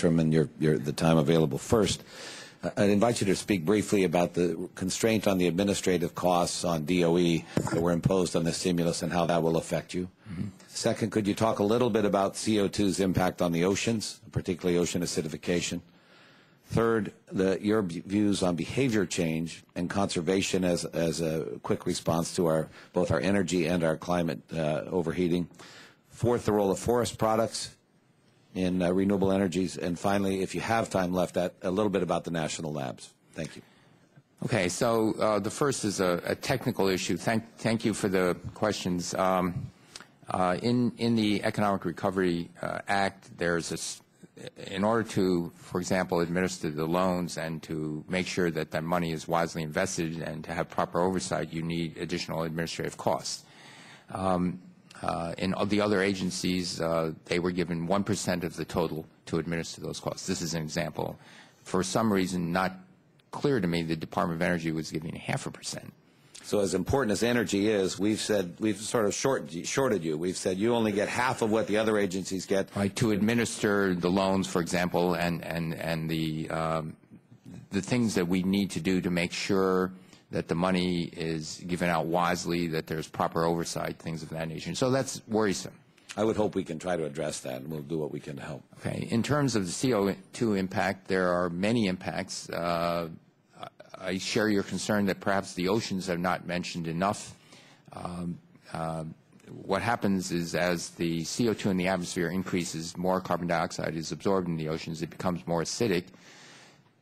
and the time available. First, I'd invite you to speak briefly about the constraint on the administrative costs on DOE that were imposed on the stimulus and how that will affect you. Second, could you talk a little bit about CO2's impact on the oceans, particularly ocean acidification? Third, your views on behavior change and conservation as a quick response to both our energy and our climate overheating. Fourth, the role of forest products in renewable energies. And finally, if you have time left, a little bit about the national labs. Thank you. Okay, so the first is a technical issue. Thank you for the questions. In the Economic Recovery Act, there's in order to, for example, administer the loans and to make sure that that money is wisely invested and to have proper oversight, you need additional administrative costs. In the other agencies, they were given 1% of the total to administer those costs. This is an example. For some reason not clear to me, the Department of Energy was giving 0.5%. So as important as energy is, we've sort of shorted you. We've said you only get half of what the other agencies get. Right, to administer the loans, for example, and the things that we need to do to make sure that the money is given out wisely, that there's proper oversight, things of that nature. So that's worrisome. I would hope we can try to address that, and we'll do what we can to help. Okay. In terms of the CO2 impact, there are many impacts. I share your concern that perhaps the oceans are not mentioned enough. What happens is as the CO2 in the atmosphere increases, more carbon dioxide is absorbed in the oceans. It becomes more acidic.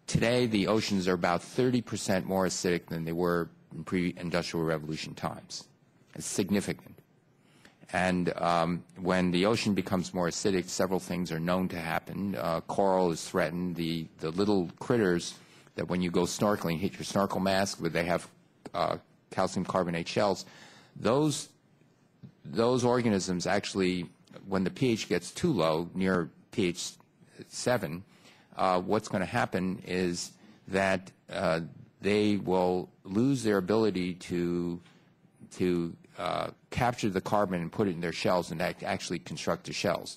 Today, the oceans are about 30% more acidic than they were in pre-industrial revolution times. It's significant. And when the ocean becomes more acidic, several things are known to happen. Coral is threatened. The little critters that when you go snorkeling, hit your snorkel mask, where they have calcium carbonate shells, those organisms actually, when the pH gets too low, near pH 7, what's going to happen is that they will lose their ability to capture the carbon and put it in their shells and actually construct the shells.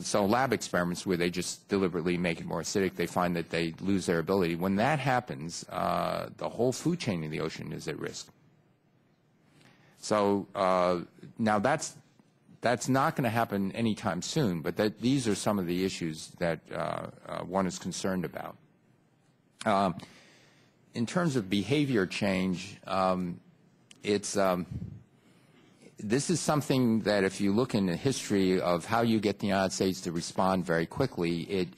So lab experiments where they just deliberately make it more acidic, they find that they lose their ability. When that happens, the whole food chain in the ocean is at risk. So now that's not going to happen anytime soon, but these are some of the issues that one is concerned about. In terms of behavior change, this is something that if you look in the history of how you get the United States to respond very quickly,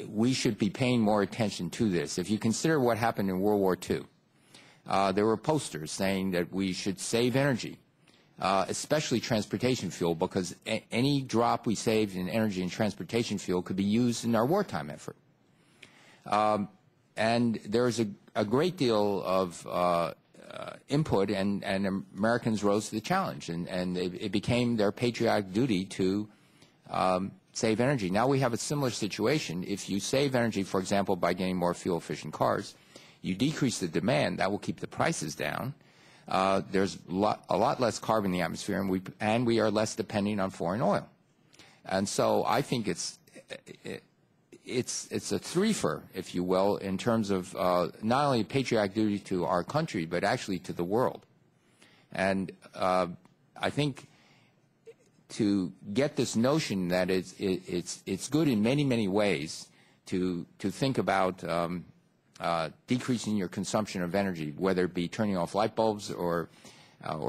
we should be paying more attention to this. If you consider what happened in World War II, there were posters saying that we should save energy, especially transportation fuel, because any drop we saved in energy and transportation fuel could be used in our wartime effort. And there's a great deal of input, and Americans rose to the challenge, and it became their patriotic duty to save energy. Now we have a similar situation. If you save energy, for example, by getting more fuel-efficient cars, you decrease the demand. That will keep the prices down. There's a lot less carbon in the atmosphere, and we are less dependent on foreign oil. And so I think it's a threefer, if you will, in terms of not only patriotic duty to our country, but actually to the world. And I think to get this notion that it's good in many, many ways to think about decreasing your consumption of energy, whether it be turning off light bulbs or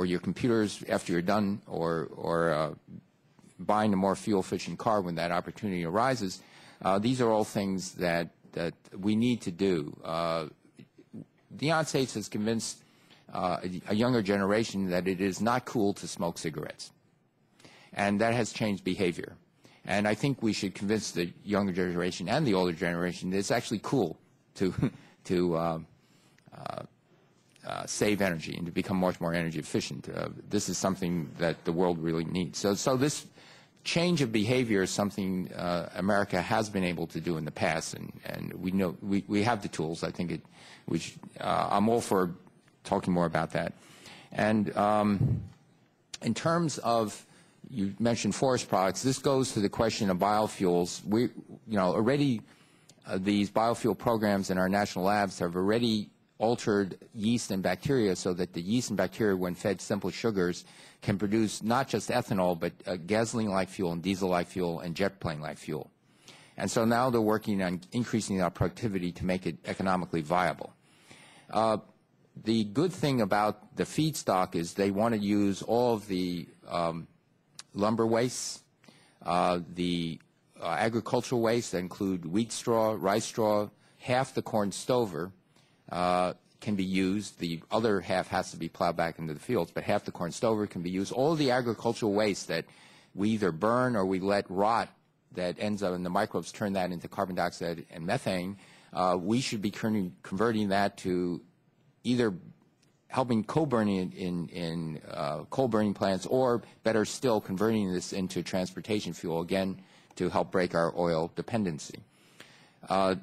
your computers after you're done, or buying a more fuel-efficient car when that opportunity arises. These are all things that we need to do. The United States has convinced a younger generation that it is not cool to smoke cigarettes, and that has changed behavior. And I think we should convince the younger generation and the older generation that it's actually cool to save energy and to become much more energy efficient. This is something that the world really needs. So this change of behavior is something America has been able to do in the past, and we know we have the tools. I think I'm all for talking more about that. And in terms of you mentioned forest products. This goes to the question of biofuels. We, already these biofuel programs in our national labs have already altered yeast and bacteria so that the yeast and bacteria, when fed simple sugars, can produce not just ethanol, but gasoline-like fuel and diesel-like fuel and jet plane-like fuel. And so now they're working on increasing our productivity to make it economically viable. The good thing about the feedstock is they want to use all of the lumber wastes, the agricultural wastes that include wheat straw, rice straw, half the corn stover can be used. The other half has to be plowed back into the fields, but half the corn stover can be used. All of the agricultural waste that we either burn or we let rot that ends up, and the microbes turn that into carbon dioxide and methane, we should be converting that to either helping co-burning in coal-burning plants, or better still, converting this into transportation fuel, again, to help break our oil dependency.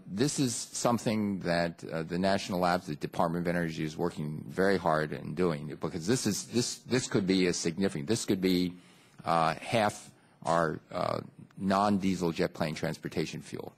This is something that the national labs, the Department of Energy, is working very hard in doing, because this could be a significant. This could be half our non-diesel jet plane transportation fuel.